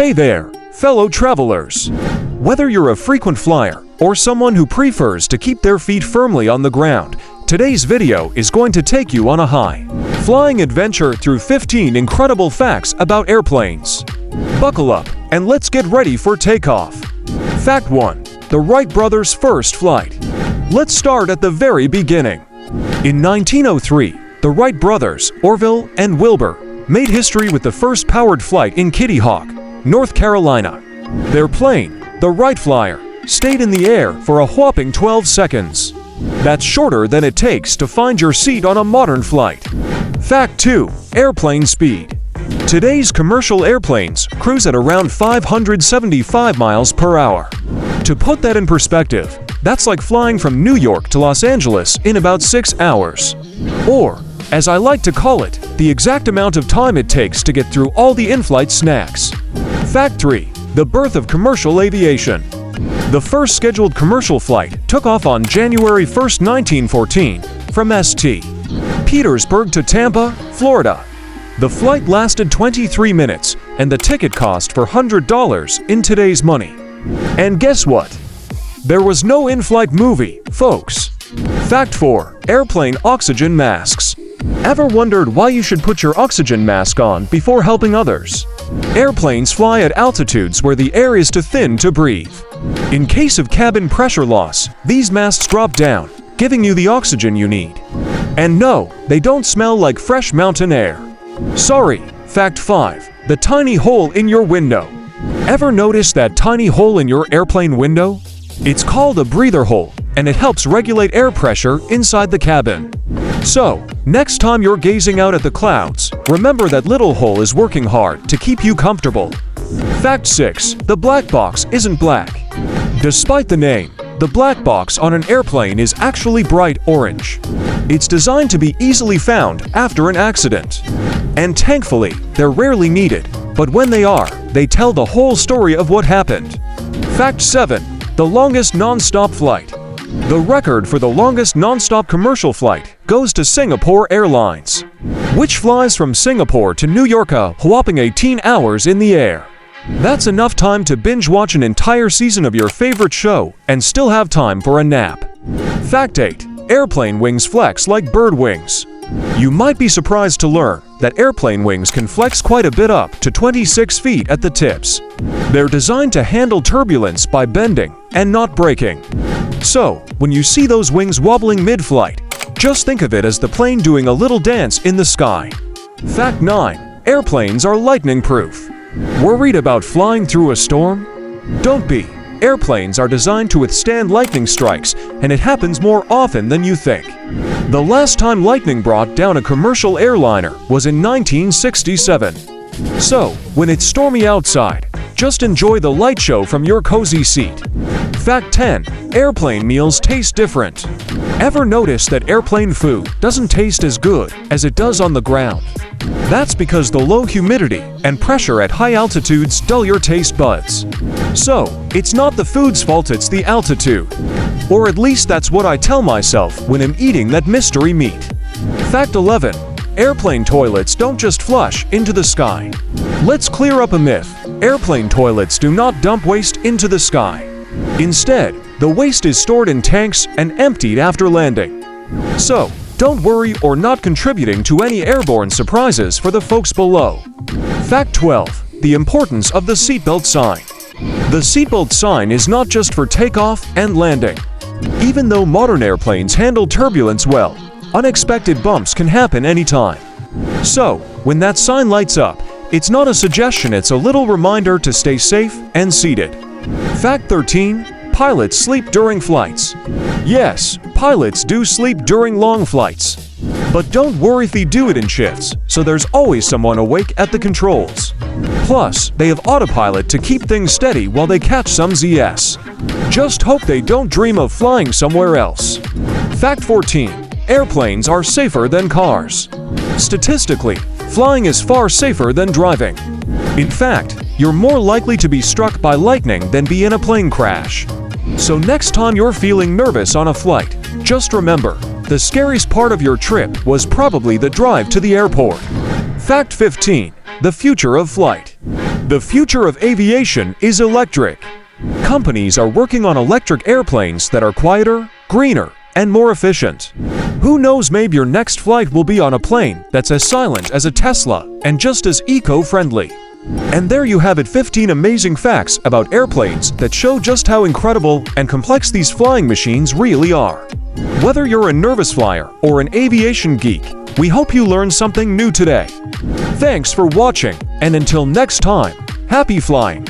Hey there, fellow travelers! Whether you're a frequent flyer or someone who prefers to keep their feet firmly on the ground, today's video is going to take you on a high-flying adventure through 15 incredible facts about airplanes. Buckle up and let's get ready for takeoff. Fact 1. The Wright brothers' first flight. Let's start at the very beginning. In 1903, the Wright brothers, Orville and Wilbur, made history with the first powered flight in Kitty Hawk, North Carolina. Their plane, the Wright Flyer, stayed in the air for a whopping 12 seconds. That's shorter than it takes to find your seat on a modern flight. Fact 2. Airplane speed. Today's commercial airplanes cruise at around 575 miles per hour. To put that in perspective, that's like flying from New York to Los Angeles in about 6 hours. Or, as I like to call it, the exact amount of time it takes to get through all the in-flight snacks. Fact 3. The birth of commercial aviation. The first scheduled commercial flight took off on January 1, 1914, from St. Petersburg to Tampa, Florida. The flight lasted 23 minutes, and the ticket cost $400 in today's money. And guess what? There was no in-flight movie, folks. Fact 4. Airplane oxygen masks. Ever wondered why you should put your oxygen mask on before helping others? Airplanes fly at altitudes where the air is too thin to breathe. In case of cabin pressure loss, these masks drop down, giving you the oxygen you need. And no, they don't smell like fresh mountain air. Sorry. Fact 5. The tiny hole in your window. Ever notice that tiny hole in your airplane window? It's called a breather hole, and it helps regulate air pressure inside the cabin. So, next time you're gazing out at the clouds, remember that little hole is working hard to keep you comfortable. Fact 6. The black box isn't black. Despite the name, the black box on an airplane is actually bright orange. It's designed to be easily found after an accident. And thankfully, they're rarely needed, but when they are, they tell the whole story of what happened. Fact 7. The longest non-stop flight. The record for the longest non-stop commercial flight goes to Singapore Airlines, which flies from Singapore to New York a whopping 18 hours in the air. That's enough time to binge-watch an entire season of your favorite show and still have time for a nap. Fact 8. Airplane wings flex like bird wings. You might be surprised to learn that airplane wings can flex quite a bit up to 26 feet at the tips. They're designed to handle turbulence by bending and not breaking. So, when you see those wings wobbling mid-flight, just think of it as the plane doing a little dance in the sky. Fact 9. Airplanes are lightning-proof. Worried about flying through a storm? Don't be. Airplanes are designed to withstand lightning strikes, and it happens more often than you think. The last time lightning brought down a commercial airliner was in 1967. So, when it's stormy outside, just enjoy the light show from your cozy seat. Fact 10. Airplane meals taste different. Ever notice that airplane food doesn't taste as good as it does on the ground? That's because the low humidity and pressure at high altitudes dull your taste buds. So, it's not the food's fault, it's the altitude. Or at least that's what I tell myself when I'm eating that mystery meat. Fact 11. Airplane toilets don't just flush into the sky. Let's clear up a myth. Airplane toilets do not dump waste into the sky. Instead, the waste is stored in tanks and emptied after landing. So, don't worry or not contributing to any airborne surprises for the folks below. Fact 12. The importance of the seatbelt sign. The seatbelt sign is not just for takeoff and landing. Even though modern airplanes handle turbulence well, unexpected bumps can happen anytime. So, when that sign lights up, it's not a suggestion, it's a little reminder to stay safe and seated. Fact 13. Pilots sleep during flights. Yes, pilots do sleep during long flights. But don't worry if they do it in shifts, so there's always someone awake at the controls. Plus, they have autopilot to keep things steady while they catch some ZS. Just hope they don't dream of flying somewhere else. Fact 14. Airplanes are safer than cars. Statistically, flying is far safer than driving. In fact, you're more likely to be struck by lightning than be in a plane crash. So next time you're feeling nervous on a flight, just remember, the scariest part of your trip was probably the drive to the airport. Fact 15. The future of flight. The future of aviation is electric. Companies are working on electric airplanes that are quieter, greener, and more efficient. Who knows, maybe your next flight will be on a plane that's as silent as a Tesla and just as eco-friendly. And there you have it, 15 amazing facts about airplanes that show just how incredible and complex these flying machines really are. Whether you're a nervous flyer or an aviation geek, we hope you learned something new today. Thanks for watching, and until next time, happy flying!